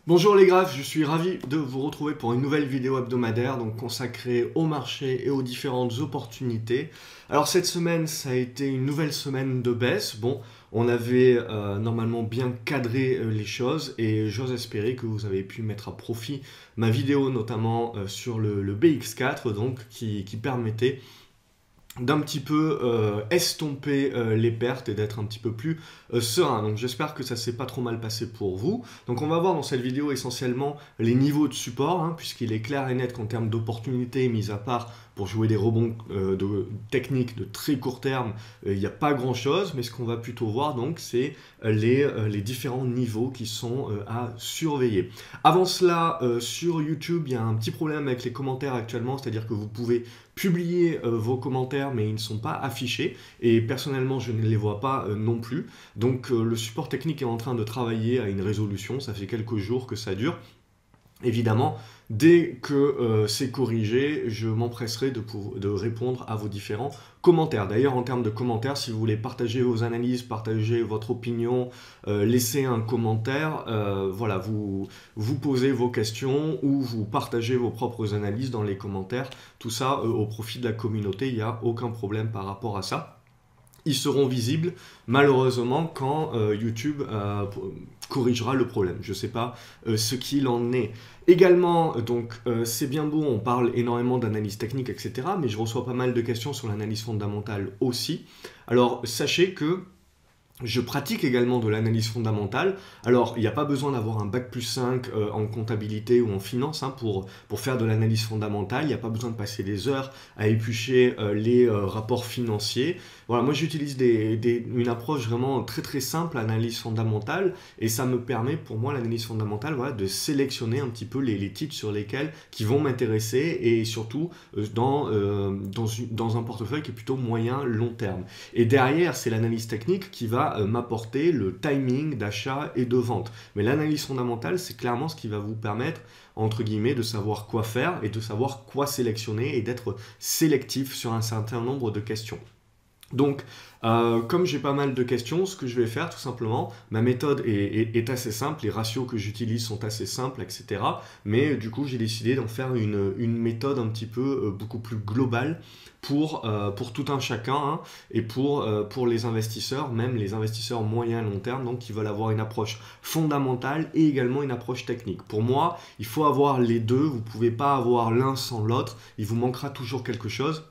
Bonjour les graphes, je suis ravi de vous retrouver pour une nouvelle vidéo hebdomadaire donc consacrée au marché et aux différentes opportunités. Alors cette semaine, ça a été une nouvelle semaine de baisse. Bon, on avait normalement bien cadré les choses et j'ose espérer que vous avez pu mettre à profit ma vidéo notamment sur le BX4 donc qui permettait d'un petit peu estomper les pertes et d'être un petit peu plus serein. Donc j'espère que ça s'est pas trop mal passé pour vous. Donc on va voir dans cette vidéo essentiellement les niveaux de support, hein, puisqu'il est clair et net qu'en termes d'opportunités, mis à part pour jouer des rebonds techniques de très court terme, il n'y a pas grand chose, mais ce qu'on va plutôt voir donc c'est les différents niveaux qui sont à surveiller. Avant cela, sur YouTube, il y a un petit problème avec les commentaires actuellement, c'est-à-dire que vous pouvez publier vos commentaires mais ils ne sont pas affichés et personnellement je ne les vois pas non plus. Donc le support technique est en train de travailler à une résolution, ça fait quelques jours que ça dure. Évidemment, dès que c'est corrigé, je m'empresserai de répondre à vos différents commentaires. D'ailleurs, en termes de commentaires, si vous voulez partager vos analyses, partager votre opinion, laisser un commentaire, voilà, vous posez vos questions ou vous partagez vos propres analyses dans les commentaires. Tout ça au profit de la communauté, il n'y a aucun problème par rapport à ça. Ils seront visibles malheureusement quand YouTube corrigera le problème. Je ne sais pas ce qu'il en est. Également, donc c'est bien beau, on parle énormément d'analyse technique, etc. Mais je reçois pas mal de questions sur l'analyse fondamentale aussi. Alors sachez que je pratique également de l'analyse fondamentale. Alors, il n'y a pas besoin d'avoir un bac+5 en comptabilité ou en finance hein, pour faire de l'analyse fondamentale. Il n'y a pas besoin de passer des heures à éplucher les rapports financiers. Voilà, moi j'utilise une approche vraiment très très simple, l'analyse fondamentale, et ça me permet pour moi, l'analyse fondamentale, voilà, de sélectionner un petit peu les titres sur lesquels qui vont m'intéresser et surtout dans un portefeuille qui est plutôt moyen long terme. Et derrière, c'est l'analyse technique qui va m'apporter le timing d'achat et de vente. Mais l'analyse fondamentale, c'est clairement ce qui va vous permettre, entre guillemets, de savoir quoi faire et de savoir quoi sélectionner et d'être sélectif sur un certain nombre de questions. Donc, comme j'ai pas mal de questions, ce que je vais faire tout simplement, ma méthode est assez simple, les ratios que j'utilise sont assez simples, etc. Mais du coup, j'ai décidé d'en faire une méthode un petit peu beaucoup plus globale pour tout un chacun hein, et pour les investisseurs, même les investisseurs moyen long terme, donc qui veulent avoir une approche fondamentale et également une approche technique. Pour moi, il faut avoir les deux, vous ne pouvez pas avoir l'un sans l'autre, il vous manquera toujours quelque chose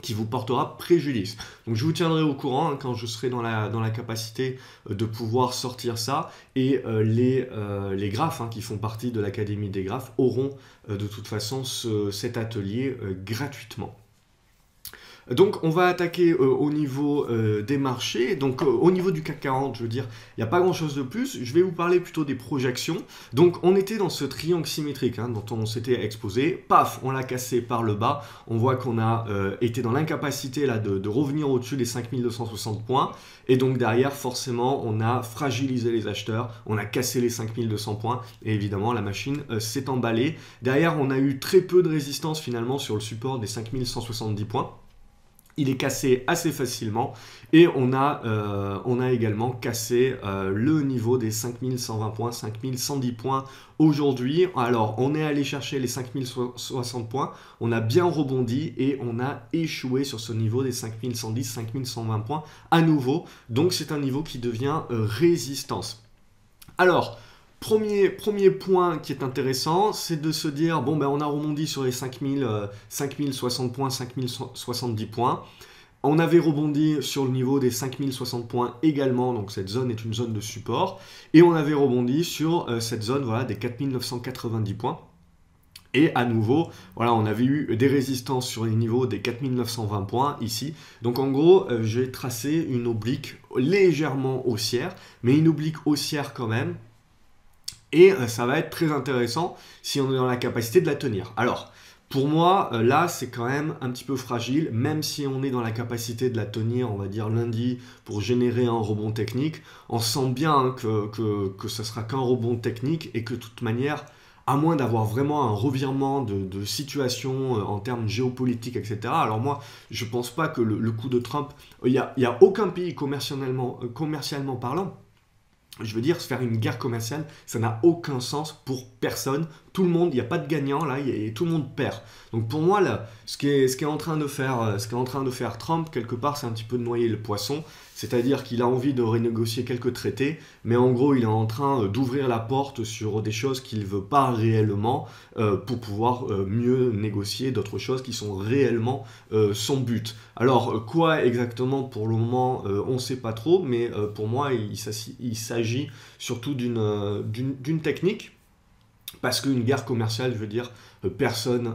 qui vous portera préjudice. Donc je vous tiendrai au courant hein, quand je serai dans la capacité de pouvoir sortir ça et les graphes hein, qui font partie de l'Académie des graphes auront de toute façon cet atelier gratuitement. Donc on va attaquer au niveau des marchés, donc au niveau du CAC 40, je veux dire, il n'y a pas grand chose de plus, je vais vous parler plutôt des projections. Donc on était dans ce triangle symétrique hein, dont on s'était exposé, paf, on l'a cassé par le bas, on voit qu'on a été dans l'incapacité là de revenir au-dessus des 5260 points, et donc derrière forcément on a fragilisé les acheteurs, on a cassé les 5200 points, et évidemment la machine s'est emballée. Derrière on a eu très peu de résistance finalement sur le support des 5170 points. Il est cassé assez facilement et on a également cassé le niveau des 5120 points, 5110 points aujourd'hui. Alors, on est allé chercher les 5060 points, on a bien rebondi et on a échoué sur ce niveau des 5110, 5120 points à nouveau. Donc, c'est un niveau qui devient résistance. Alors, Premier point qui est intéressant, c'est de se dire, bon, ben, on a rebondi sur les 5060 points, 5070 points. On avait rebondi sur le niveau des 5060 points également, donc cette zone est une zone de support. Et on avait rebondi sur cette zone voilà, des 4990 points. Et à nouveau, voilà, on avait eu des résistances sur les niveaux des 4920 points ici. Donc en gros, j'ai tracé une oblique légèrement haussière, mais une oblique haussière quand même. Et ça va être très intéressant si on est dans la capacité de la tenir. Alors, pour moi, là, c'est quand même un petit peu fragile, même si on est dans la capacité de la tenir, on va dire lundi, pour générer un rebond technique. On sent bien hein, que ça sera qu'un rebond technique et que de toute manière, à moins d'avoir vraiment un revirement de situation en termes géopolitiques, etc. Alors moi, je ne pense pas que le coup de Trump, il y a aucun pays commercialement parlant Je veux dire, faire une guerre commerciale, ça n'a aucun sens pour personne. Tout le monde, il n'y a pas de gagnant là, et tout le monde perd. Donc pour moi, là, ce qu'est en train de faire Trump, quelque part, c'est un petit peu de noyer le poisson. C'est-à-dire qu'il a envie de renégocier quelques traités, mais en gros, il est en train d'ouvrir la porte sur des choses qu'il ne veut pas réellement pour pouvoir mieux négocier d'autres choses qui sont réellement son but. Alors, quoi exactement pour le moment, on ne sait pas trop, mais pour moi, il s'agit surtout d'une technique. Parce qu'une guerre commerciale, je veux dire, personne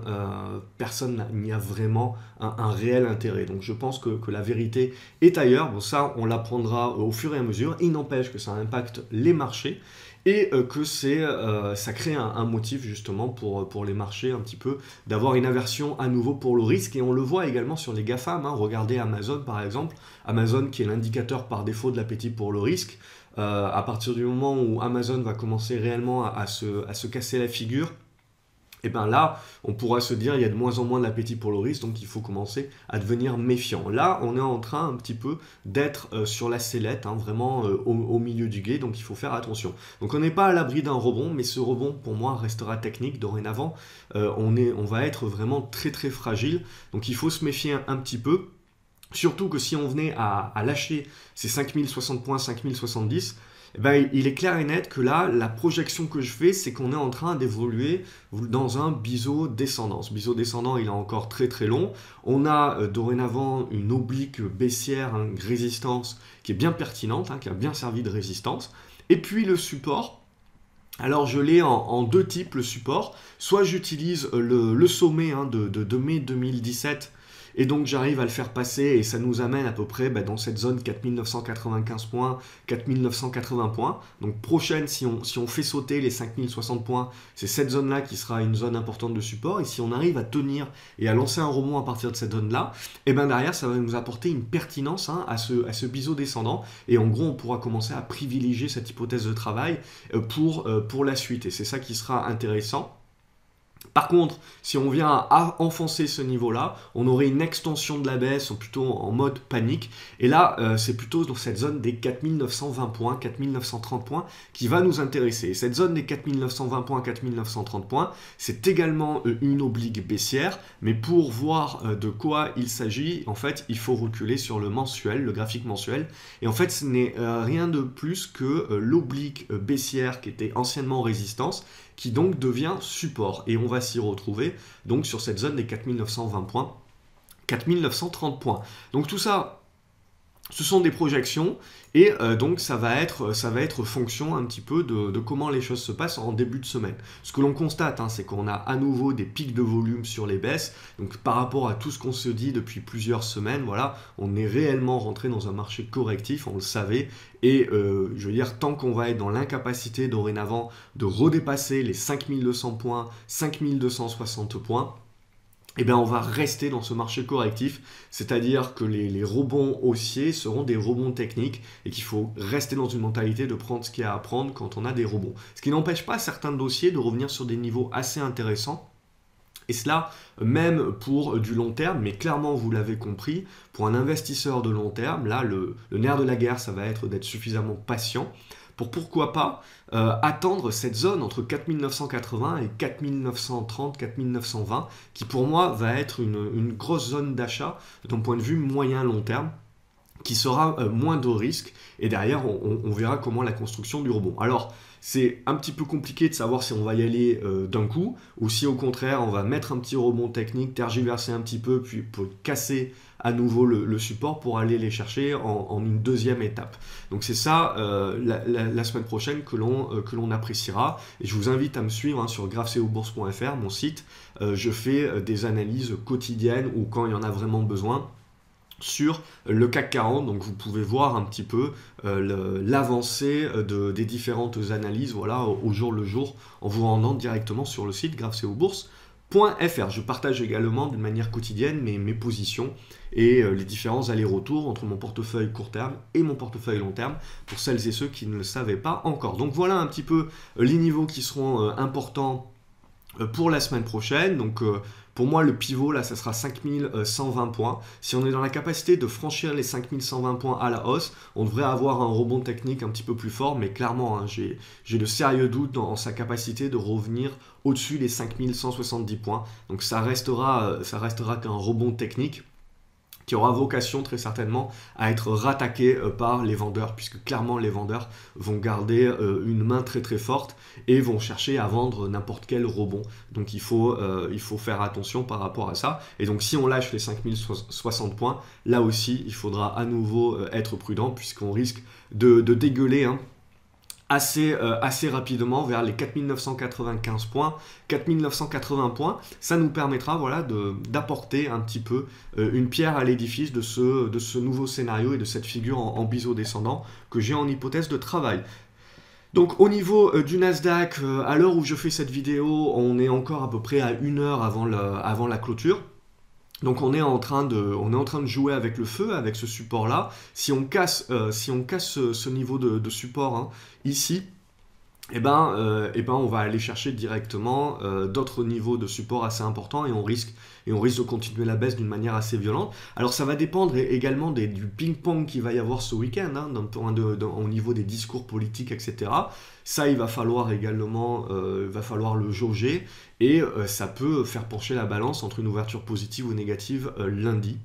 n'y a vraiment un réel intérêt. Donc je pense que la vérité est ailleurs. Bon, ça, on l'apprendra au fur et à mesure. Il n'empêche que ça impacte les marchés et que ça crée un motif justement pour les marchés un petit peu d'avoir une aversion à nouveau pour le risque. Et on le voit également sur les GAFAM. Regardez Amazon par exemple. Amazon qui est l'indicateur par défaut de l'appétit pour le risque. À partir du moment où Amazon va commencer réellement à se casser la figure, et bien là, on pourra se dire il y a de moins en moins d'appétit pour le risque, donc il faut commencer à devenir méfiant. Là, on est en train un petit peu d'être sur la sellette, vraiment au milieu du gué, donc il faut faire attention. Donc on n'est pas à l'abri d'un rebond, mais ce rebond pour moi restera technique. Dorénavant, on va être vraiment très très fragile, donc il faut se méfier un petit peu. Surtout que si on venait à lâcher ces 5060 points, 5070, eh ben, il est clair et net que là, la projection que je fais, c'est qu'on est en train d'évoluer dans un biseau descendant. Ce biseau descendant, il est encore très très long. On a dorénavant une oblique baissière, une résistance qui est bien pertinente, qui a bien servi de résistance. Et puis le support. Alors je l'ai en deux types, le support. Soit j'utilise le sommet de mai 2017, et donc j'arrive à le faire passer et ça nous amène à peu près dans cette zone 4995 points, 4980 points. Donc prochaine, si on fait sauter les 5060 points, c'est cette zone-là qui sera une zone importante de support. Et si on arrive à tenir et à lancer un rebond à partir de cette zone-là, et bien derrière, ça va nous apporter une pertinence à ce biseau descendant. Et en gros, on pourra commencer à privilégier cette hypothèse de travail pour la suite. Et c'est ça qui sera intéressant. Par contre, si on vient à enfoncer ce niveau-là, on aurait une extension de la baisse, plutôt en mode panique. Et là, c'est plutôt dans cette zone des 4920 points, 4930 points qui va nous intéresser. Et cette zone des 4920 points, 4930 points, c'est également une oblique baissière. Mais pour voir de quoi il s'agit, en fait, il faut reculer sur le mensuel, le graphique mensuel. Et en fait, ce n'est rien de plus que l'oblique baissière qui était anciennement résistance, qui donc devient support. Et on va s'y retrouver donc sur cette zone des 4920 points, 4930 points. Donc tout ça, ce sont des projections et donc ça va être fonction un petit peu de comment les choses se passent en début de semaine. Ce que l'on constate, c'est qu'on a à nouveau des pics de volume sur les baisses. Donc par rapport à tout ce qu'on se dit depuis plusieurs semaines, voilà, on est réellement rentré dans un marché correctif, on le savait. Et je veux dire, tant qu'on va être dans l'incapacité dorénavant de redépasser les 5200 points, 5260 points, eh bien, on va rester dans ce marché correctif, c'est-à-dire que les rebonds haussiers seront des rebonds techniques et qu'il faut rester dans une mentalité de prendre ce qu'il y a à prendre quand on a des rebonds. Ce qui n'empêche pas certains dossiers de revenir sur des niveaux assez intéressants. Et cela même pour du long terme, mais clairement vous l'avez compris, pour un investisseur de long terme, là le nerf de la guerre ça va être d'être suffisamment patient pour pourquoi pas attendre cette zone entre 4980 et 4930, 4920 qui pour moi va être une grosse zone d'achat d'un point de vue moyen-long terme qui sera moins de risque et derrière on verra comment la construction du rebond. Alors c'est un petit peu compliqué de savoir si on va y aller d'un coup ou si au contraire on va mettre un petit rebond technique, tergiverser un petit peu puis pour casser à nouveau le support pour aller les chercher en une deuxième étape. Donc c'est ça la semaine prochaine que l'on appréciera et je vous invite à me suivre sur graphceobourse.fr, mon site. Je fais des analyses quotidiennes ou quand il y en a vraiment besoin sur le CAC 40, donc vous pouvez voir un petit peu l'avancée des différentes analyses au jour le jour en vous rendant directement sur le site graphceobourse.fr. Je partage également d'une manière quotidienne mes positions et les différents allers-retours entre mon portefeuille court terme et mon portefeuille long terme pour celles et ceux qui ne le savaient pas encore. Donc voilà un petit peu les niveaux qui seront importants pour la semaine prochaine. Donc pour moi, le pivot, là, ça sera 5120 points. Si on est dans la capacité de franchir les 5120 points à la hausse, on devrait avoir un rebond technique un petit peu plus fort, mais clairement, hein, j'ai de sérieux doutes en sa capacité de revenir au-dessus des 5170 points. Donc ça restera qu'un rebond technique qui aura vocation très certainement à être rattaqué par les vendeurs, puisque clairement les vendeurs vont garder une main très très forte et vont chercher à vendre n'importe quel rebond. Donc il faut faire attention par rapport à ça. Et donc si on lâche les 5060 points, là aussi il faudra à nouveau être prudent, puisqu'on risque de dégueuler, hein, assez rapidement vers les 4995 points, 4980 points. Ça nous permettra, voilà, d'apporter un petit peu une pierre à l'édifice de ce nouveau scénario et de cette figure en biseau descendant que j'ai en hypothèse de travail. Donc au niveau du Nasdaq, à l'heure où je fais cette vidéo, on est encore à peu près à 1 heure avant la clôture. Donc on est en train de jouer avec le feu, avec ce support-là. Si on casse ce niveau de support, hein, ici, eh ben, on va aller chercher directement d'autres niveaux de support assez importants et on risque de continuer la baisse d'une manière assez violente. Alors ça va dépendre également du ping-pong qu'il va y avoir ce week-end, hein, au niveau des discours politiques, etc. Ça, il va falloir également le jauger et ça peut faire pencher la balance entre une ouverture positive ou négative lundi.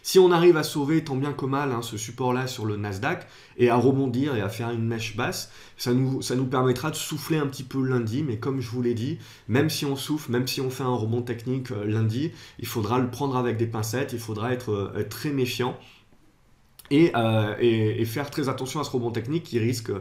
Si on arrive à sauver tant bien que mal, hein, ce support-là sur le Nasdaq et à rebondir et à faire une mèche basse, ça nous permettra de souffler un petit peu lundi. Mais comme je vous l'ai dit, même si on souffle, même si on fait un rebond technique lundi, il faudra le prendre avec des pincettes, il faudra être très méfiant. Et faire très attention à ce rebond technique qui risque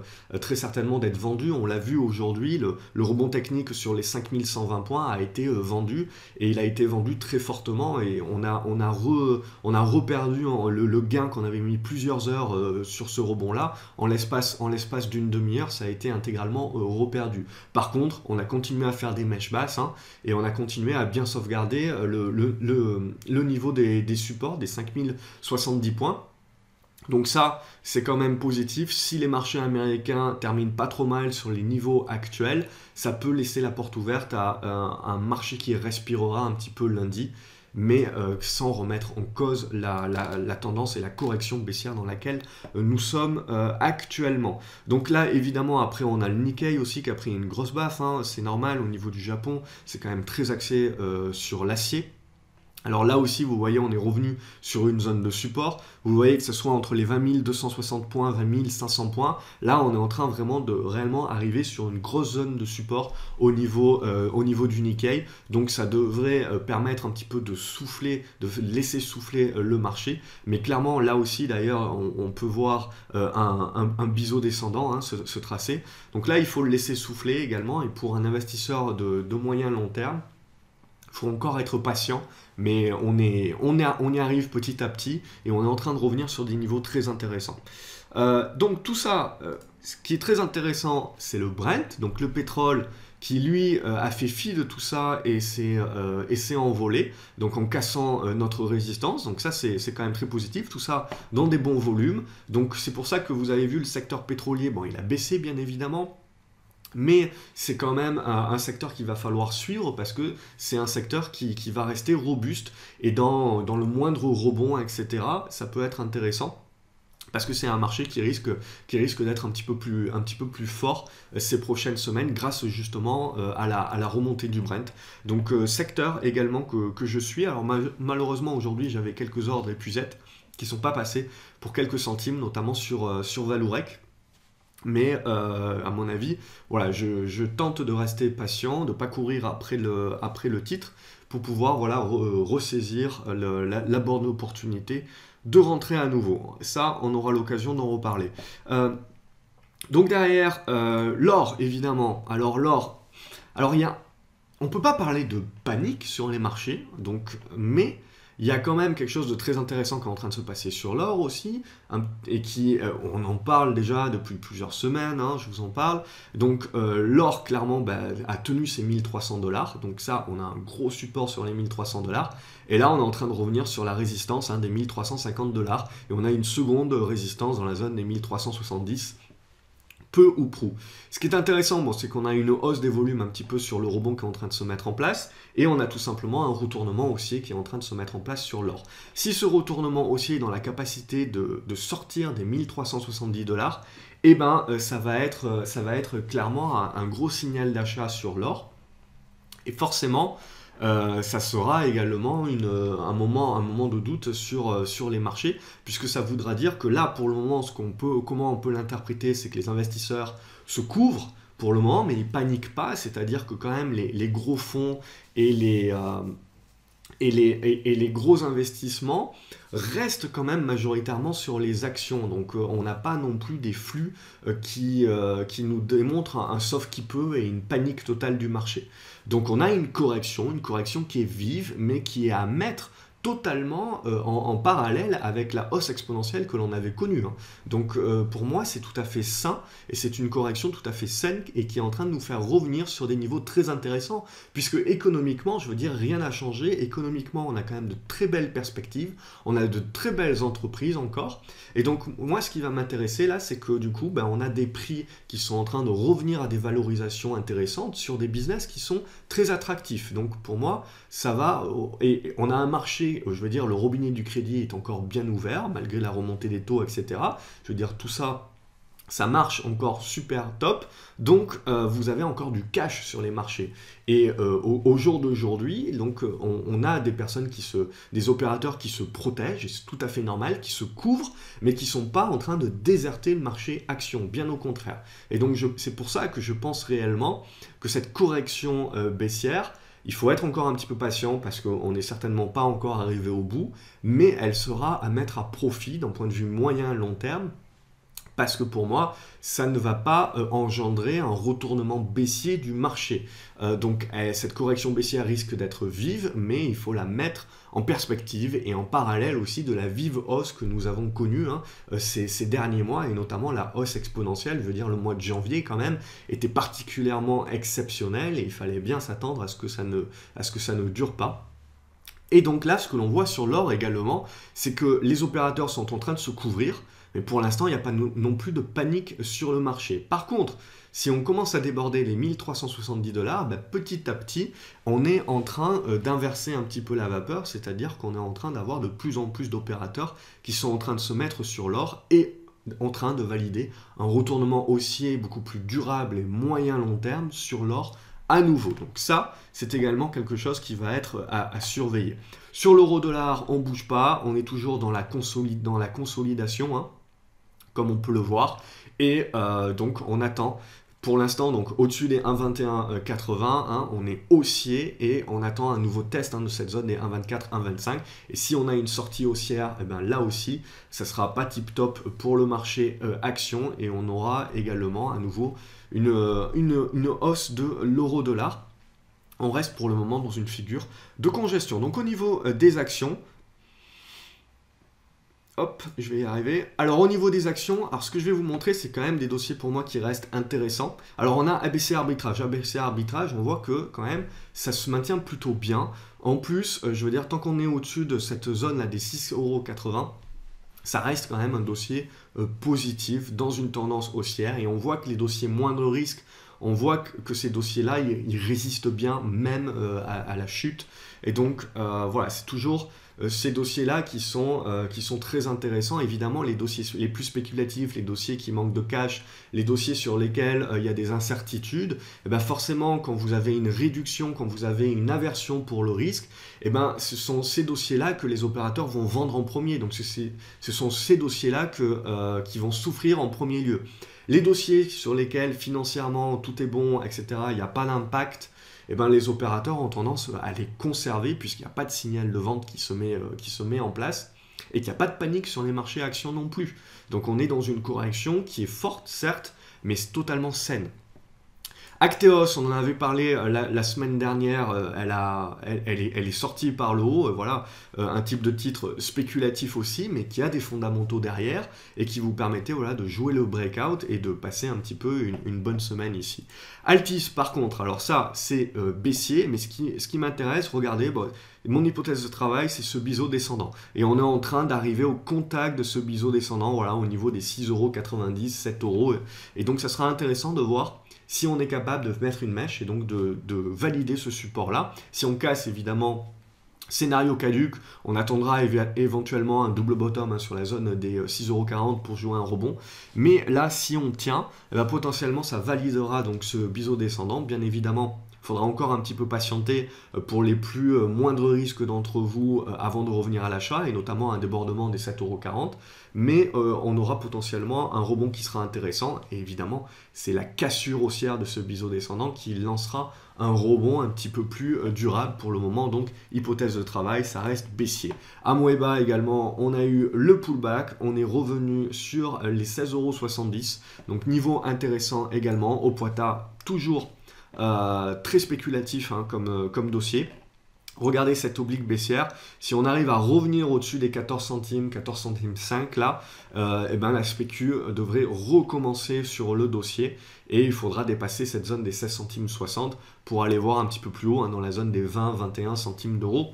très certainement d'être vendu. On l'a vu aujourd'hui, le rebond technique sur les 5120 points a été vendu et il a été vendu très fortement et on a reperdu le gain qu'on avait mis plusieurs heures sur ce rebond-là. En l'espace d'une demi-heure, ça a été intégralement reperdu. Par contre, on a continué à faire des mèches basses, hein, et on a continué à bien sauvegarder le niveau des supports, des 5070 points. Donc ça, c'est quand même positif. Si les marchés américains terminent pas trop mal sur les niveaux actuels, ça peut laisser la porte ouverte à un marché qui respirera un petit peu lundi, mais sans remettre en cause la tendance et la correction baissière dans laquelle nous sommes actuellement. Donc là, évidemment, après, on a le Nikkei aussi qui a pris une grosse baffe, hein. C'est normal, au niveau du Japon, c'est quand même très axé sur l'acier. Alors là aussi, vous voyez, on est revenu sur une zone de support. Vous voyez que ce soit entre les 20 260 points, 20 500 points. Là, on est en train vraiment de réellement arriver sur une grosse zone de support au niveau du Nikkei. Donc ça devrait permettre un petit peu de souffler, de laisser souffler le marché. Mais clairement, là aussi, d'ailleurs, on peut voir un biseau descendant, hein, se tracer. Donc là, il faut le laisser souffler également. Et pour un investisseur de moyen long terme, il faut encore être patient, mais on y arrive petit à petit et on est en train de revenir sur des niveaux très intéressants. Donc tout ça, ce qui est très intéressant, c'est le Brent, donc le pétrole qui lui a fait fi de tout ça et s'est envolé, donc en cassant notre résistance. Donc ça, c'est quand même très positif, tout ça dans des bons volumes. Donc c'est pour ça que vous avez vu le secteur pétrolier, bon, il a baissé bien évidemment, mais c'est quand même un secteur qu'il va falloir suivre parce que c'est un secteur qui va rester robuste et dans le moindre rebond, etc., ça peut être intéressant. Parce que c'est un marché qui risque d'être un petit peu plus fort ces prochaines semaines grâce justement à la remontée du Brent. Donc secteur également que je suis. Alors malheureusement aujourd'hui j'avais quelques ordres épuisettes qui ne sont pas passés pour quelques centimes, notamment sur Valourec. Mais à mon avis, voilà, je tente de rester patient, de ne pas courir après le titre pour pouvoir, voilà, ressaisir la bonne opportunité de rentrer à nouveau. Ça, on aura l'occasion d'en reparler. Donc derrière, l'or, évidemment. Alors l'or, on ne peut pas parler de panique sur les marchés, mais il y a quand même quelque chose de très intéressant qui est en train de se passer sur l'or aussi, et on en parle déjà depuis plusieurs semaines, hein, je vous en parle. Donc l'or, clairement, a tenu ses 1300 $, donc ça, on a un gros support sur les 1300 $, et là, on est en train de revenir sur la résistance, hein, des 1350 $, et on a une seconde résistance dans la zone des 1370 $. peu ou prou. Ce qui est intéressant, bon, c'est qu'on a une hausse des volumes un petit peu sur le rebond qui est en train de se mettre en place, et on a tout simplement un retournement haussier qui est en train de se mettre en place sur l'or. Si ce retournement haussier est dans la capacité de sortir des 1370 $, eh ben, ça va être clairement un gros signal d'achat sur l'or, et forcément, ça sera également un moment de doute sur les marchés, puisque ça voudra dire que là, pour le moment, comment on peut l'interpréter, c'est que les investisseurs se couvrent pour le moment, mais ils paniquent pas, c'est-à-dire que quand même les gros fonds et les gros investissements restent quand même majoritairement sur les actions. Donc on n'a pas non plus des flux qui nous démontrent un sauf qui peut et une panique totale du marché. Donc on a une correction qui est vive, mais qui est à mettre totalement en parallèle avec la hausse exponentielle que l'on avait connue. Donc pour moi, c'est tout à fait sain, et c'est une correction tout à fait saine, et qui est en train de nous faire revenir sur des niveaux très intéressants, puisque économiquement, je veux dire, rien n'a changé. Économiquement, on a quand même de très belles perspectives, on a de très belles entreprises encore, et donc moi, ce qui va m'intéresser là, c'est que du coup, ben, on a des prix qui sont en train de revenir à des valorisations intéressantes sur des business qui sont très attractifs. Donc pour moi, ça va, et on a un marché, je veux dire, le robinet du crédit est encore bien ouvert, malgré la remontée des taux, etc. Je veux dire, tout ça, ça marche encore super top, donc vous avez encore du cash sur les marchés. Et au jour d'aujourd'hui, donc on a des personnes des opérateurs qui se protègent, et c'est tout à fait normal, qui se couvrent, mais qui ne sont pas en train de déserter le marché action, bien au contraire. Et donc c'est pour ça que je pense réellement que cette correction baissière, il faut être encore un petit peu patient parce qu'on n'est certainement pas encore arrivé au bout, mais elle sera à mettre à profit d'un point de vue moyen et long terme, parce que pour moi, ça ne va pas engendrer un retournement baissier du marché. Donc cette correction baissière risque d'être vive, mais il faut la mettre en perspective et en parallèle aussi de la vive hausse que nous avons connue ces derniers mois, et notamment la hausse exponentielle. Je veux dire, le mois de janvier quand même était particulièrement exceptionnel, et il fallait bien s'attendre à ce que ça ne dure pas. Et donc là, ce que l'on voit sur l'or également, c'est que les opérateurs sont en train de se couvrir, mais pour l'instant, il n'y a pas non plus de panique sur le marché. Par contre, si on commence à déborder les 1370 $, ben, petit à petit, on est en train d'inverser un petit peu la vapeur, c'est-à-dire qu'on est en train d'avoir de plus en plus d'opérateurs qui sont en train de se mettre sur l'or et en train de valider un retournement haussier beaucoup plus durable et moyen-long terme sur l'or à nouveau. Donc ça, c'est également quelque chose qui va être à surveiller. Sur l'euro-dollar, on ne bouge pas, on est toujours dans la consolidation, comme on peut le voir, et donc on attend pour l'instant, donc au-dessus des 1,2180, on est haussier, et on attend un nouveau test de cette zone des 1,24, 1,25, et si on a une sortie haussière, et bien là aussi, ça ne sera pas tip top pour le marché action, et on aura également à nouveau une hausse de l'euro-dollar. On reste pour le moment dans une figure de congestion. Donc au niveau des actions, hop, je vais y arriver. Alors au niveau des actions, alors ce que je vais vous montrer, c'est quand même des dossiers pour moi qui restent intéressants. Alors on a ABC Arbitrage. ABC Arbitrage, on voit que quand même, ça se maintient plutôt bien. En plus, je veux dire, tant qu'on est au-dessus de cette zone-là des 6,80 €, ça reste quand même un dossier positif dans une tendance haussière. Et on voit que les dossiers moindre risque, on voit que ces dossiers-là, ils résistent bien même à la chute. Et donc, voilà, c'est toujours ces dossiers-là qui sont très intéressants. Évidemment, les dossiers les plus spéculatifs, les dossiers qui manquent de cash, les dossiers sur lesquels il y a des incertitudes, et ben forcément, quand vous avez une réduction, quand vous avez une aversion pour le risque, et ben ce sont ces dossiers-là que les opérateurs vont vendre en premier. Donc, ce sont ces dossiers-là qui vont souffrir en premier lieu. Les dossiers sur lesquels financièrement tout est bon, etc., il n'y a pas d'impact, eh ben, les opérateurs ont tendance à les conserver puisqu'il n'y a pas de signal de vente qui se met en place et qu'il n'y a pas de panique sur les marchés actions non plus. Donc on est dans une correction qui est forte, certes, mais totalement saine. Acteos, on en avait parlé la semaine dernière, elle est sortie par le haut, voilà, un type de titre spéculatif aussi, mais qui a des fondamentaux derrière et qui vous permettait voilà, de jouer le breakout et de passer un petit peu une bonne semaine ici. Altis, par contre, alors ça, c'est baissier, mais ce qui m'intéresse, regardez, bon, mon hypothèse de travail, c'est ce biseau descendant. Et on est en train d'arriver au contact de ce biseau descendant, voilà, au niveau des 6,90 €, 7 €. Et donc, ça sera intéressant de voir si on est capable de mettre une mèche et donc de valider ce support-là. Si on casse, évidemment, scénario caduc, on attendra éventuellement un double bottom sur la zone des 6,40 € pour jouer un rebond. Mais là, si on tient, eh bien, potentiellement, ça validera donc ce biseau descendant. Bien évidemment, il faudra encore un petit peu patienter pour les plus moindres risques d'entre vous avant de revenir à l'achat, et notamment un débordement des 7,40 €. Mais on aura potentiellement un rebond qui sera intéressant. Et évidemment, c'est la cassure haussière de ce biseau descendant qui lancera un rebond un petit peu plus durable pour le moment. Donc, hypothèse de travail, ça reste baissier. À Moeba également, on a eu le pullback. On est revenu sur les 16,70 €. Donc, niveau intéressant également. Au Opata, toujours très spéculatif hein, comme dossier. Regardez cette oblique baissière, si on arrive à revenir au-dessus des 14 centimes, 14 centimes 5 là, et ben la spécu devrait recommencer sur le dossier et il faudra dépasser cette zone des 16 centimes 60 pour aller voir un petit peu plus haut hein, dans la zone des 20-21 centimes d'euros.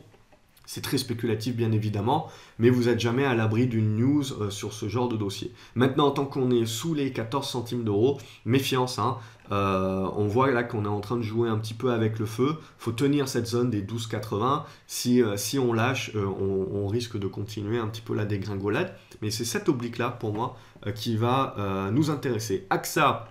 C'est très spéculatif bien évidemment, mais vous n'êtes jamais à l'abri d'une news sur ce genre de dossier. Maintenant, tant qu'on est sous les 14 centimes d'euros, méfiance, hein, on voit là qu'on est en train de jouer un petit peu avec le feu. Il faut tenir cette zone des 12,80. Si on lâche, on risque de continuer un petit peu la dégringolade. Mais c'est cette oblique-là, pour moi, qui va nous intéresser. AXA.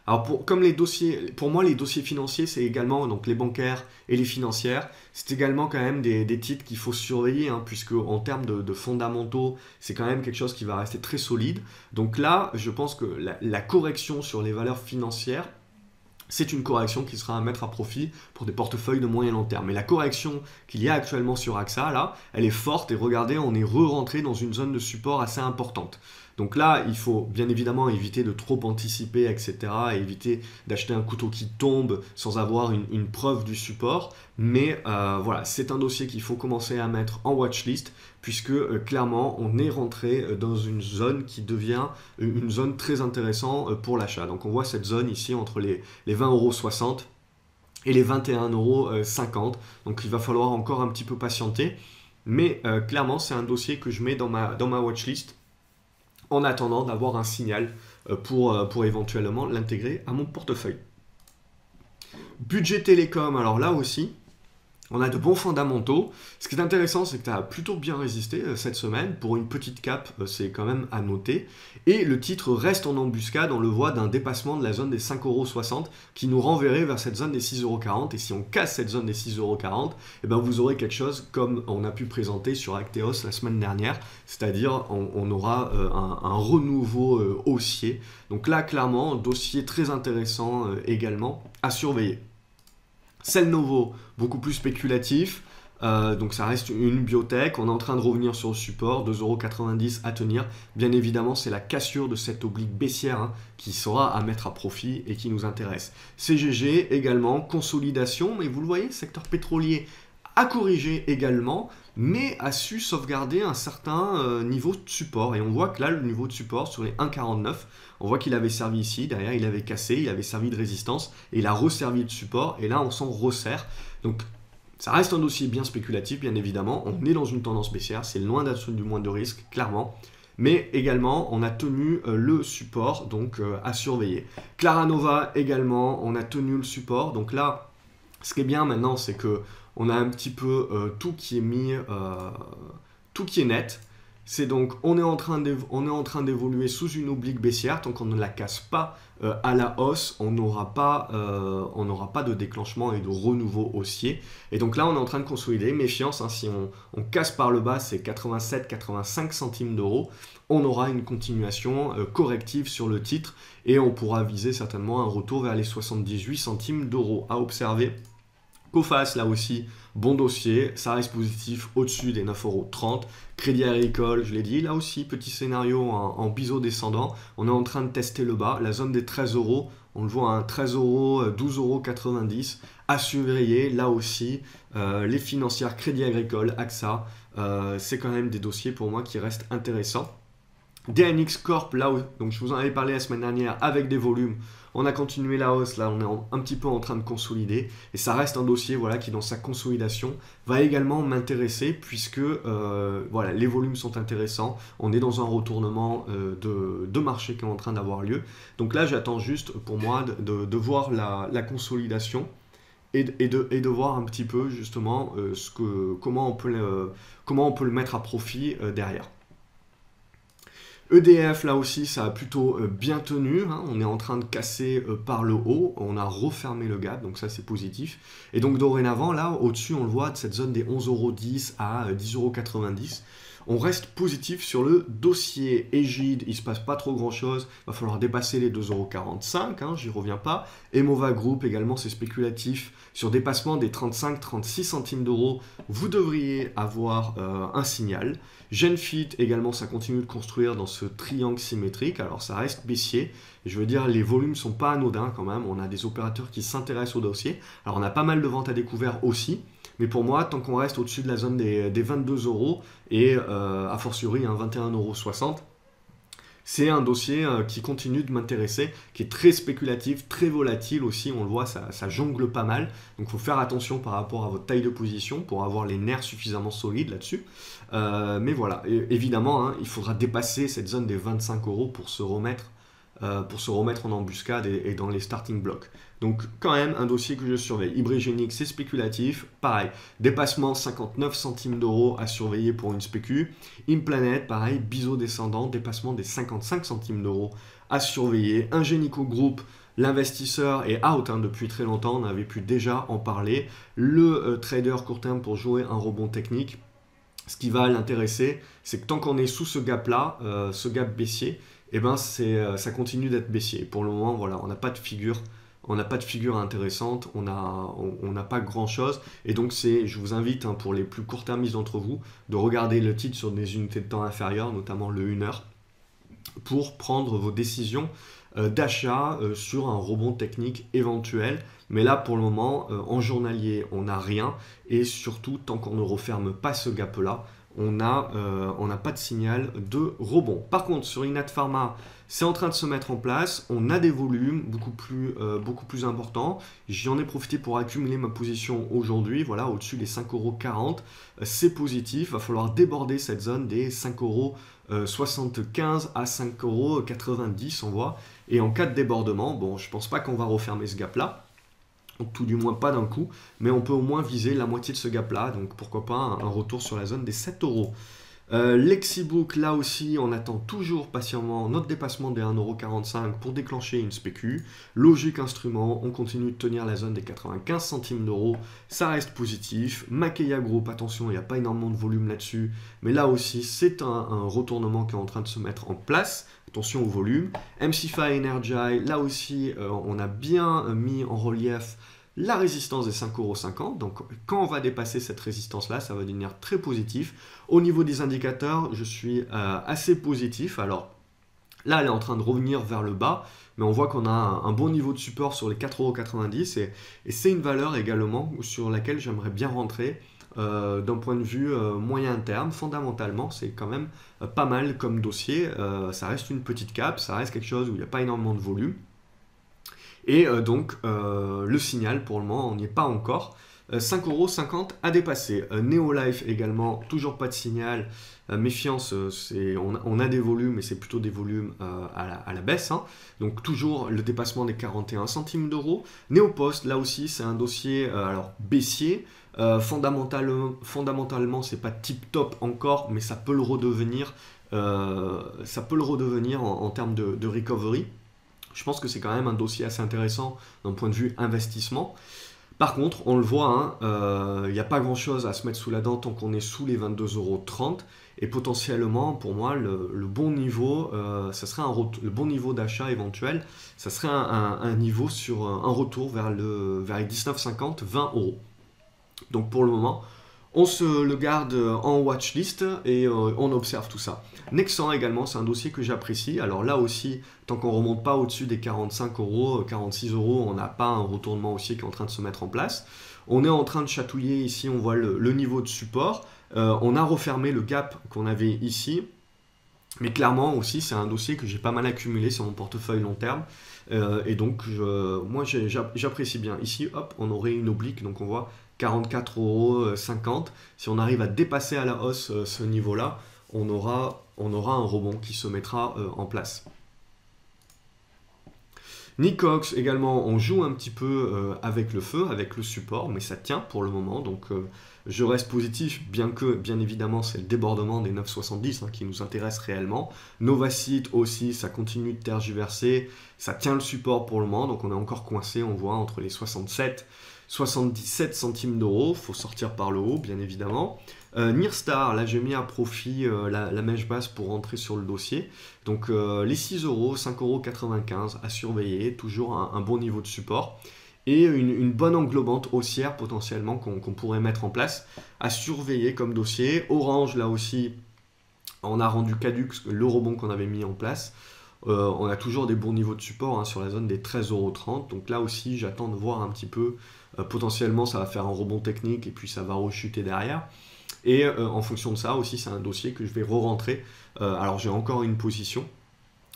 Alors pour moi les dossiers financiers c'est également donc les bancaires et les financières, c'est également quand même des titres qu'il faut surveiller hein, puisque en termes de fondamentaux c'est quand même quelque chose qui va rester très solide. Donc là je pense que la correction sur les valeurs financières c'est une correction qui sera à mettre à profit pour des portefeuilles de moyen long terme. Mais la correction qu'il y a actuellement sur AXA, là, elle est forte et regardez, on est re-rentré dans une zone de support assez importante. Donc là, il faut bien évidemment éviter de trop anticiper, etc. Et éviter d'acheter un couteau qui tombe sans avoir une preuve du support. Mais voilà, c'est un dossier qu'il faut commencer à mettre en watchlist puisque clairement, on est rentré dans une zone qui devient une zone très intéressante pour l'achat. Donc on voit cette zone ici entre les 20,60 € et les 21,50 €. Donc il va falloir encore un petit peu patienter. Mais clairement, c'est un dossier que je mets dans ma watchlist en attendant d'avoir un signal pour éventuellement l'intégrer à mon portefeuille. Budget Télécom, alors là aussi, on a de bons fondamentaux. Ce qui est intéressant, c'est que tu as plutôt bien résisté cette semaine. Pour une petite cap, c'est quand même à noter. Et le titre reste en embuscade. On le voit d'un dépassement de la zone des 5,60 € qui nous renverrait vers cette zone des 6,40 €. Et si on casse cette zone des 6,40 €, eh ben vous aurez quelque chose comme on a pu présenter sur Acteos la semaine dernière. C'est-à-dire on aura un renouveau haussier. Donc là, clairement, dossier très intéressant également à surveiller. Cellnovo, beaucoup plus spéculatif, donc ça reste une biotech, on est en train de revenir sur le support, 2,90 € à tenir. Bien évidemment, c'est la cassure de cette oblique baissière hein, qui sera à mettre à profit et qui nous intéresse. CGG également, consolidation, mais vous le voyez, secteur pétrolier a corrigé également, mais a su sauvegarder un certain niveau de support. Et on voit que là, le niveau de support sur les 1,49, on voit qu'il avait servi ici, derrière il avait cassé, il avait servi de résistance, et il a resservi de support, et là on s'en resserre. Donc ça reste un dossier bien spéculatif, bien évidemment, on est dans une tendance baissière, c'est loin d'être du moins de risque, clairement. Mais également, on a tenu le support, donc à surveiller. Claranova également, on a tenu le support, donc là, ce qui est bien maintenant, c'est que on a un petit peu tout qui est mis, tout qui est net. C'est donc, on est en train d'évoluer sous une oblique baissière. Tant qu'on ne la casse pas à la hausse, on n'aura pas de déclenchement et de renouveau haussier. Et donc là, on est en train de consolider. Méfiance, hein, si on casse par le bas, c'est 87-85 centimes d'euros. On aura une continuation corrective sur le titre et on pourra viser certainement un retour vers les 78 centimes d'euros à observer Coface, là aussi, bon dossier, ça reste positif au-dessus des 9,30 €. Crédit Agricole, je l'ai dit, là aussi, petit scénario en biseau descendant. On est en train de tester le bas, la zone des 13 €. On le voit à 13 €, 12,90 € à surveiller. Là aussi, les financières Crédit Agricole, AXA, c'est quand même des dossiers pour moi qui restent intéressants. DNX Corp, là où, donc je vous en avais parlé la semaine dernière avec des volumes, on a continué la hausse, là on est un petit peu en train de consolider et ça reste un dossier voilà, qui dans sa consolidation va également m'intéresser puisque voilà, les volumes sont intéressants, on est dans un retournement de marché qui est en train d'avoir lieu. Donc là j'attends juste pour moi de voir la consolidation et de voir un petit peu justement comment on peut le mettre à profit derrière. EDF, là aussi, ça a plutôt bien tenu. Hein. On est en train de casser par le haut. On a refermé le gap, donc ça, c'est positif. Et donc, dorénavant, là, au-dessus, on le voit, de cette zone des 11,10 € à 10,90 €. On reste positif sur le dossier Égide. Il ne se passe pas trop grand-chose. Il va falloir dépasser les 2,45 €. Hein, j'y reviens pas. Emova Group, également, c'est spéculatif. Sur dépassement des 35-36 centimes d'euros, vous devriez avoir un signal. Genfit, également, ça continue de construire dans ce triangle symétrique. Alors, ça reste baissier. Je veux dire, les volumes ne sont pas anodins quand même. On a des opérateurs qui s'intéressent au dossier. Alors, on a pas mal de ventes à découvert aussi. Mais pour moi, tant qu'on reste au-dessus de la zone des 22 € et a fortiori 21,60 €, c'est un dossier qui continue de m'intéresser, qui est très spéculatif, très volatile aussi, on le voit, ça jongle pas mal. Donc il faut faire attention par rapport à votre taille de position pour avoir les nerfs suffisamment solides là-dessus. Mais voilà, évidemment, hein, il faudra dépasser cette zone des 25 € pour se remettre en embuscade et dans les starting blocks. Donc quand même un dossier que je surveille. Hybrigénique, c'est spéculatif. Pareil, dépassement 59 centimes d'euros à surveiller pour une spécu. Implanet, pareil, biseau descendant, dépassement des 55 centimes d'euros à surveiller. Ingenico Group, l'investisseur est out hein, depuis très longtemps, on avait pu déjà en parler. Le trader court terme pour jouer un rebond technique. Ce qui va l'intéresser, c'est que tant qu'on est sous ce gap-là, ce gap baissier, eh ben ça continue d'être baissier. Pour le moment, voilà, on n'a pas de figure. On n'a pas de figure intéressante, on n'a pas grand-chose. Et donc, je vous invite, hein, pour les plus court-termistes d'entre vous, de regarder le titre sur des unités de temps inférieures, notamment le 1 heure, pour prendre vos décisions d'achat sur un rebond technique éventuel. Mais là, pour le moment, en journalier, on n'a rien. Et surtout, tant qu'on ne referme pas ce gap-là, on n'a pas de signal de rebond. Par contre, sur Inat Pharma, c'est en train de se mettre en place. On a des volumes beaucoup plus importants. J'en ai profité pour accumuler ma position aujourd'hui. Voilà, au-dessus des 5,40 €. C'est positif. Il va falloir déborder cette zone des 5,75 € à 5,90 €, on voit. Et en cas de débordement, bon, je ne pense pas qu'on va refermer ce gap-là. Tout du moins pas d'un coup, mais on peut au moins viser la moitié de ce gap-là. Donc pourquoi pas un retour sur la zone des 7 €. Lexibook, là aussi, on attend toujours patiemment notre dépassement des 1,45 € pour déclencher une spécu. Logique Instrument, on continue de tenir la zone des 95 centimes d'euros, ça reste positif. Makeya Group, attention, il n'y a pas énormément de volume là-dessus, mais là aussi, c'est un retournement qui est en train de se mettre en place. Attention au volume. MCFI Energy, là aussi, on a bien mis en relief la résistance des 5,50 €. Donc, quand on va dépasser cette résistance-là, ça va devenir très positif. Au niveau des indicateurs, je suis assez positif. Alors, là, elle est en train de revenir vers le bas, mais on voit qu'on a un bon niveau de support sur les 4,90 € et c'est une valeur également sur laquelle j'aimerais bien rentrer. D'un point de vue moyen terme, fondamentalement, c'est quand même pas mal comme dossier. Ça reste une petite cap, ça reste quelque chose où il n'y a pas énormément de volume. Et donc, le signal, pour le moment, on n'y est pas encore. 5,50 € à dépasser. Neolife également, toujours pas de signal. Méfiance, on a des volumes, mais c'est plutôt des volumes à la baisse. Hein. Donc toujours le dépassement des 41 centimes d'euros. Neopost, là aussi, c'est un dossier alors baissier. Fondamentalement, c'est pas tip top encore, mais ça peut le redevenir. En termes de recovery. Je pense que c'est quand même un dossier assez intéressant d'un point de vue investissement. Par contre, on le voit, il n'y a pas grand-chose à se mettre sous la dent tant qu'on est sous les 22,30 €. Et potentiellement, pour moi, le bon niveau, ça serait le bon niveau d'achat éventuel, ça serait un niveau sur un retour vers les 19,50 €, 20 €. Donc pour le moment, on se le garde en watchlist et on observe tout ça. Nexan également, c'est un dossier que j'apprécie. Alors là aussi, tant qu'on ne remonte pas au-dessus des 45 euros, 46 euros, on n'a pas un retournement haussier qui est en train de se mettre en place. On est en train de chatouiller ici, on voit le niveau de support. On a refermé le gap qu'on avait ici. Mais clairement aussi, c'est un dossier que j'ai pas mal accumulé sur mon portefeuille long terme. Et donc, moi, j'apprécie bien. Ici, hop, on aurait une oblique. Donc, on voit 44,50 €. Si on arrive à dépasser à la hausse ce niveau-là, on aura un rebond qui se mettra en place. Nicox également, on joue un petit peu avec le feu, avec le support, mais ça tient pour le moment, donc je reste positif, bien que, bien évidemment, c'est le débordement des 9,70 qui nous intéresse réellement. Novacite aussi, ça continue de tergiverser, ça tient le support pour le moment, donc on est encore coincé, on voit, entre les 77 centimes d'euros, il faut sortir par le haut, bien évidemment. Nirstar, là j'ai mis à profit la mèche basse pour rentrer sur le dossier. Donc les 6 euros, 5,95 € à surveiller, toujours un bon niveau de support. Et une bonne englobante haussière potentiellement qu'on pourrait mettre en place à surveiller comme dossier. Orange, là aussi, on a rendu caduc le rebond qu'on avait mis en place. On a toujours des bons niveaux de support sur la zone des 13,30 €. Donc là aussi, j'attends de voir un petit peu. Potentiellement, ça va faire un rebond technique et puis ça va rechuter derrière. Et en fonction de ça aussi, c'est un dossier que je vais re-rentrer. Alors j'ai encore une position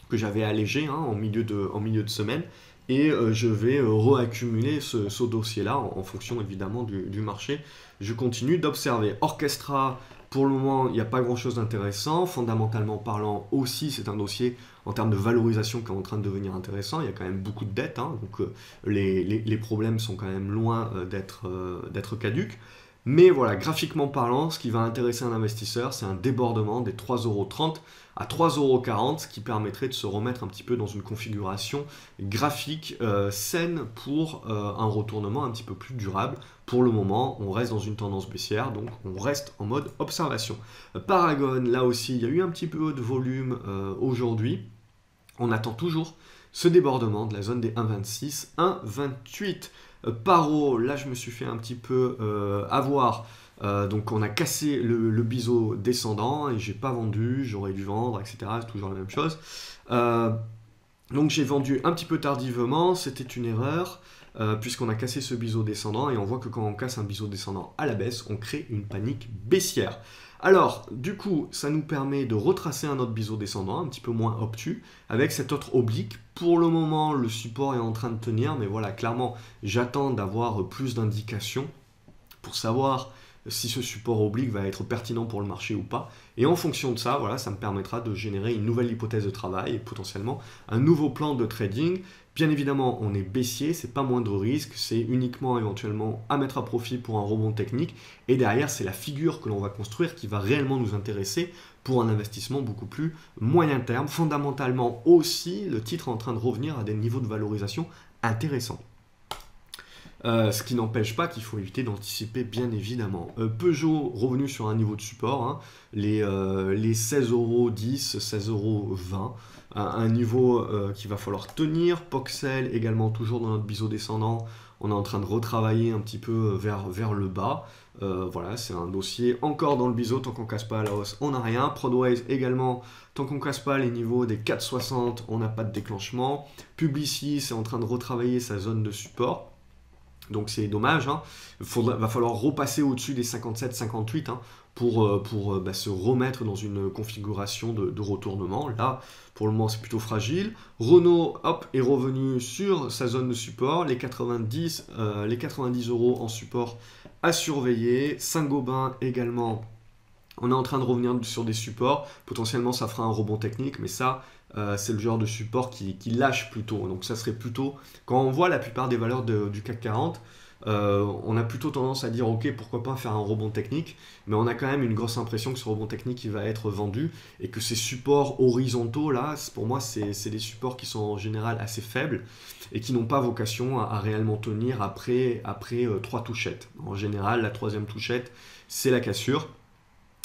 que j'avais allégée en milieu de semaine. Et je vais reaccumuler ce dossier-là en fonction évidemment du marché. Je continue d'observer. Orchestra, pour le moment, il n'y a pas grand-chose d'intéressant. Fondamentalement parlant aussi, c'est un dossier en termes de valorisation qui est en train de devenir intéressant. Il y a quand même beaucoup de dettes, donc les problèmes sont quand même loin d'être caducs. Mais voilà, graphiquement parlant, ce qui va intéresser un investisseur, c'est un débordement des 3,30 € à 3,40 €, ce qui permettrait de se remettre un petit peu dans une configuration graphique saine pour un retournement un petit peu plus durable. Pour le moment, on reste dans une tendance baissière, donc on reste en mode observation. Paragon, là aussi, il y a eu un petit peu de volume aujourd'hui. On attend toujours ce débordement de la zone des 1,26, 1,28. Paro, là je me suis fait un petit peu avoir. Donc on a cassé le biseau descendant et j'ai pas vendu, j'aurais dû vendre, etc. C'est toujours la même chose. Donc j'ai vendu un petit peu tardivement, c'était une erreur. Puisqu'on a cassé ce biseau descendant et on voit que quand on casse un biseau descendant à la baisse, on crée une panique baissière. Alors, du coup, ça nous permet de retracer un autre biseau descendant, un petit peu moins obtus, avec cet autre oblique. Pour le moment, le support est en train de tenir, mais voilà, clairement, j'attends d'avoir plus d'indications pour savoir si ce support oblique va être pertinent pour le marché ou pas. Et en fonction de ça, voilà, ça me permettra de générer une nouvelle hypothèse de travail et potentiellement un nouveau plan de trading. Bien évidemment, on est baissier, c'est pas moindre risque, c'est uniquement éventuellement à mettre à profit pour un rebond technique. Et derrière, c'est la figure que l'on va construire qui va réellement nous intéresser pour un investissement beaucoup plus moyen terme. Fondamentalement aussi, le titre est en train de revenir à des niveaux de valorisation intéressants. Ce qui n'empêche pas qu'il faut éviter d'anticiper, bien évidemment. Peugeot revenu sur un niveau de support, les 16,10 €, 16,20 €, un niveau qu'il va falloir tenir. Poxel également toujours dans notre biseau descendant, on est en train de retravailler un petit peu vers le bas. Voilà, c'est un dossier encore dans le biseau, tant qu'on ne casse pas à la hausse, on n'a rien. Prodways également, tant qu'on ne casse pas les niveaux des 4,60, on n'a pas de déclenchement. Publicis, c'est en train de retravailler sa zone de support. Donc c'est dommage, va falloir repasser au-dessus des 57-58 pour se remettre dans une configuration de retournement. Là, pour le moment, c'est plutôt fragile. Renault, hop, est revenu sur sa zone de support, les 90 € en support à surveiller. Saint-Gobain également, on est en train de revenir sur des supports. Potentiellement, ça fera un rebond technique, mais ça, c'est le genre de support qui lâche plutôt. Donc ça serait plutôt, quand on voit la plupart des valeurs du CAC 40, on a plutôt tendance à dire ok, pourquoi pas faire un rebond technique, mais on a quand même une grosse impression que ce rebond technique il va être vendu et que ces supports horizontaux là, pour moi c'est des supports qui sont en général assez faibles et qui n'ont pas vocation à réellement tenir après 3 touchettes. En général, la 3e touchette, c'est la cassure.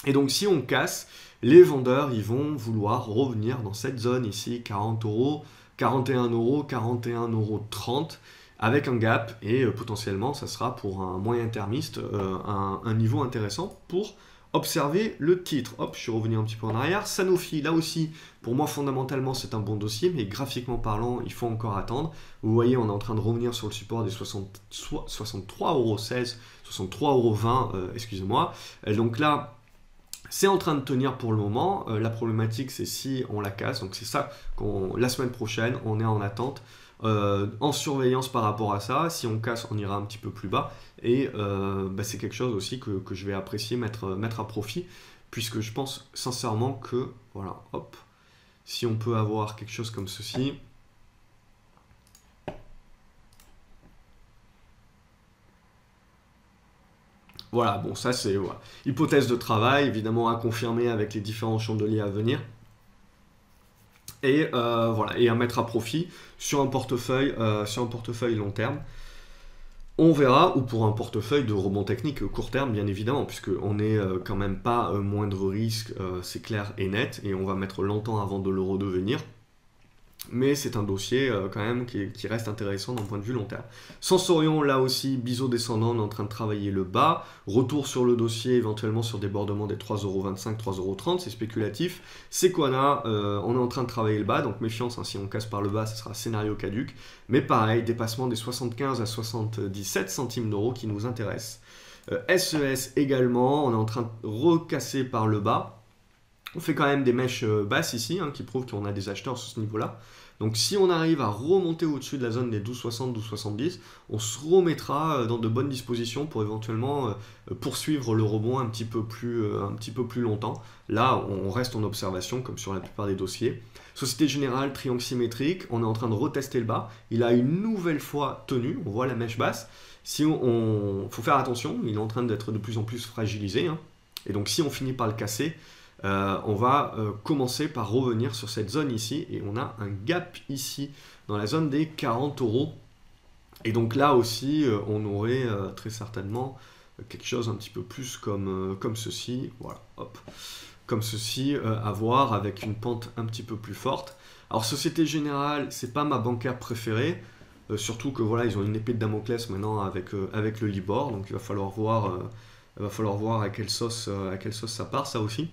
Et donc si on casse, les vendeurs ils vont vouloir revenir dans cette zone ici, 40 €, 41 €, 41,30 €. avec un gap, et potentiellement ça sera pour un moyen termiste un niveau intéressant pour observer le titre. Hop, je suis revenu un petit peu en arrière. Sanofi, là aussi, pour moi fondamentalement c'est un bon dossier, mais graphiquement parlant, il faut encore attendre. Vous voyez, on est en train de revenir sur le support des 63,16 €, 63,20 €, excusez-moi. Donc là, c'est en train de tenir pour le moment. La problématique, c'est si on la casse. Donc c'est ça la semaine prochaine, on est en attente, en surveillance par rapport à ça. Si on casse, on ira un petit peu plus bas. Et c'est quelque chose aussi que je vais apprécier mettre à profit, puisque je pense sincèrement que, voilà, hop, si on peut avoir quelque chose comme ceci. Voilà, bon, ça c'est hypothèse de travail, évidemment à confirmer avec les différents chandeliers à venir. Et voilà, et à mettre à profit sur un portefeuille long terme. On verra, ou pour un portefeuille de rebond technique court terme, bien évidemment, puisqu'on n'est quand même pas moindre risque, c'est clair et net, et on va mettre longtemps avant de le redevenir. Mais c'est un dossier quand même qui reste intéressant d'un point de vue long terme. Sensorion, là aussi, biseau descendant, on est en train de travailler le bas. Retour sur le dossier, éventuellement sur débordement des 3,25 €, 3,30 €, c'est spéculatif. Sequana, on est en train de travailler le bas, donc méfiance, hein, si on casse par le bas, ce sera scénario caduc. Mais pareil, dépassement des 75 à 77 centimes d'euros qui nous intéresse. SES également, on est en train de recasser par le bas. On fait quand même des mèches basses ici, hein, qui prouvent qu'on a des acheteurs sur ce niveau-là. Donc si on arrive à remonter au-dessus de la zone des 12,60, 12,70, on se remettra dans de bonnes dispositions pour éventuellement poursuivre le rebond un petit peu plus longtemps. Là, on reste en observation, comme sur la plupart des dossiers. Société Générale, triangle symétrique, on est en train de retester le bas. Il a une nouvelle fois tenu, on voit la mèche basse. Faut faire attention, il est en train d'être de plus en plus fragilisé, hein. Et donc si on finit par le casser, on va commencer par revenir sur cette zone ici, et on a un gap ici dans la zone des 40 €. Et donc là aussi, on aurait très certainement quelque chose un petit peu plus comme ceci, voilà, hop, comme ceci, à voir avec une pente un petit peu plus forte. Alors Société Générale, c'est pas ma bancaire préférée, surtout que voilà, ils ont une épée de Damoclès maintenant avec le Libor, donc il va falloir voir à quelle sauce ça part, ça aussi.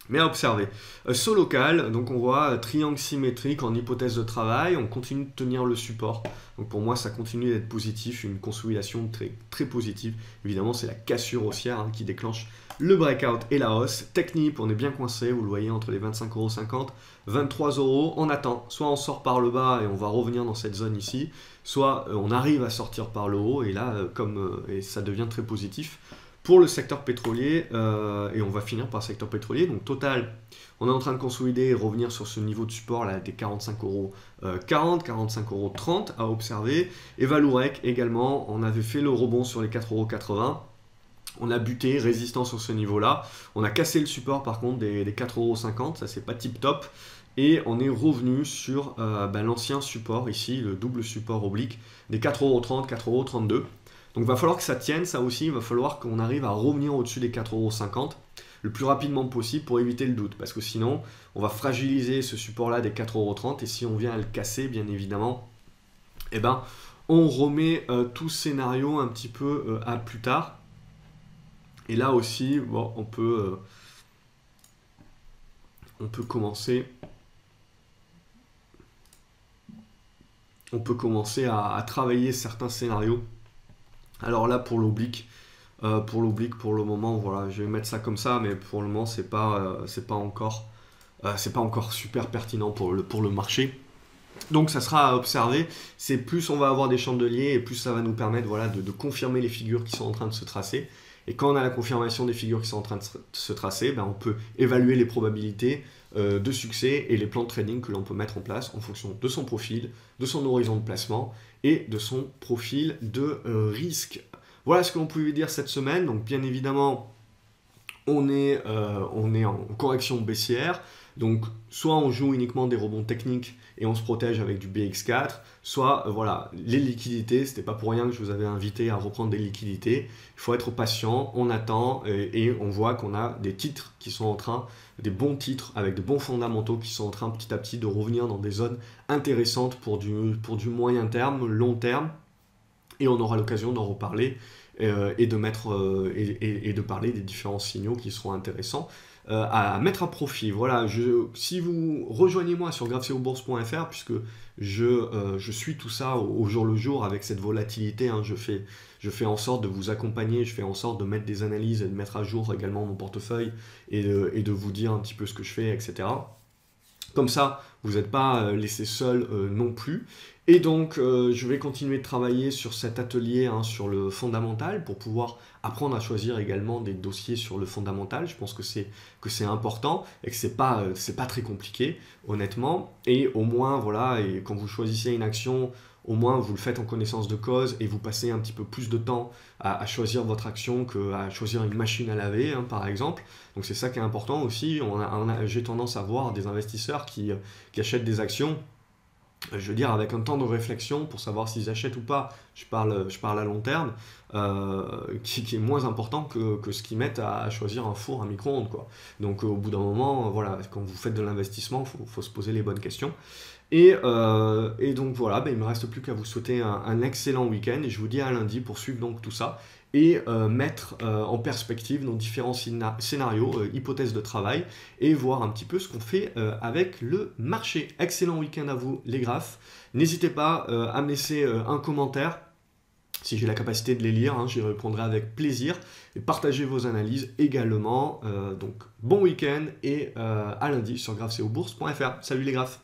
Mais à observer. Solocal, donc on voit triangle symétrique en hypothèse de travail, on continue de tenir le support. Donc pour moi, ça continue d'être positif, une consolidation très, très positive. Évidemment, c'est la cassure haussière, hein, qui déclenche le breakout et la hausse. Technip, on est bien coincé, vous le voyez, entre les 25,50 €, 23 €. On attend, soit on sort par le bas et on va revenir dans cette zone ici, soit on arrive à sortir par le haut, et là, et ça devient très positif pour le secteur pétrolier, et on va finir par le secteur pétrolier. Donc total, on est en train de consolider et revenir sur ce niveau de support là des 45,40 €, 45,30 € à observer. Et Vallourec également, on avait fait le rebond sur les 4,80 €. On a buté, résistant sur ce niveau-là. On a cassé le support par contre des 4,50 €, ça c'est pas tip top. Et on est revenu sur l'ancien support ici, le double support oblique des 4,30 €, 4,32 €. Donc il va falloir que ça tienne, ça aussi, il va falloir qu'on arrive à revenir au-dessus des 4,50 € le plus rapidement possible pour éviter le doute, parce que sinon on va fragiliser ce support-là des 4,30 €, et si on vient à le casser, bien évidemment, eh ben, on remet tout scénario un petit peu à plus tard. Et là aussi, bon, on peut commencer à travailler certains scénarios. Alors là, pour l'oblique, pour le moment, voilà, je vais mettre ça comme ça, mais pour le moment, c'est pas encore super pertinent pour le marché. Donc ça sera à observer. C'est plus on va avoir des chandeliers, et plus ça va nous permettre, voilà, de confirmer les figures qui sont en train de se tracer. Et quand on a la confirmation des figures qui sont en train de se tracer, ben on peut évaluer les probabilités de succès et les plans de trading que l'on peut mettre en place en fonction de son profil, de son horizon de placement et de son profil de risque. Voilà ce que l'on pouvait dire cette semaine. Donc bien évidemment, on est en correction baissière. Donc, soit on joue uniquement des rebonds techniques et on se protège avec du BX4, soit, voilà, les liquidités, c'était pas pour rien que je vous avais invité à reprendre des liquidités. Il faut être patient, on attend et on voit qu'on a des titres qui sont en train, des bons titres avec de bons fondamentaux qui sont en train petit à petit de revenir dans des zones intéressantes pour du moyen terme, long terme. Et on aura l'occasion d'en reparler et de parler des différents signaux qui seront intéressants à mettre à profit. Voilà, si vous rejoignez moi sur graphceobourse.fr, puisque je suis tout ça au jour le jour avec cette volatilité, hein, je fais en sorte de vous accompagner, je fais en sorte de mettre des analyses et de mettre à jour également mon portefeuille et de vous dire un petit peu ce que je fais, etc. Comme ça, vous n'êtes pas laissé seul non plus. Et donc, je vais continuer de travailler sur cet atelier, hein, sur le fondamental, pour pouvoir apprendre à choisir également des dossiers sur le fondamental. Je pense que c'est important et que c'est pas très compliqué, honnêtement. Et au moins, voilà, et quand vous choisissez une action, au moins vous le faites en connaissance de cause et vous passez un petit peu plus de temps à choisir votre action qu'à choisir une machine à laver, hein, par exemple. Donc c'est ça qui est important aussi. J'ai tendance à voir des investisseurs qui achètent des actions, je veux dire, avec un temps de réflexion pour savoir s'ils achètent ou pas, je parle à long terme, qui est moins important que ce qu'ils mettent à choisir un four, un micro-ondes, quoi. Donc au bout d'un moment, voilà, quand vous faites de l'investissement, faut se poser les bonnes questions. Et donc voilà, il ne me reste plus qu'à vous souhaiter un excellent week-end et je vous dis à lundi pour suivre donc tout ça et mettre en perspective nos différents scénarios, hypothèses de travail et voir un petit peu ce qu'on fait avec le marché. Excellent week-end à vous les graphes. N'hésitez pas à me laisser un commentaire. Si j'ai la capacité de les lire, hein, j'y répondrai avec plaisir. Et partagez vos analyses également. Donc bon week-end et à lundi sur graphceobourse.fr. Salut les graphes!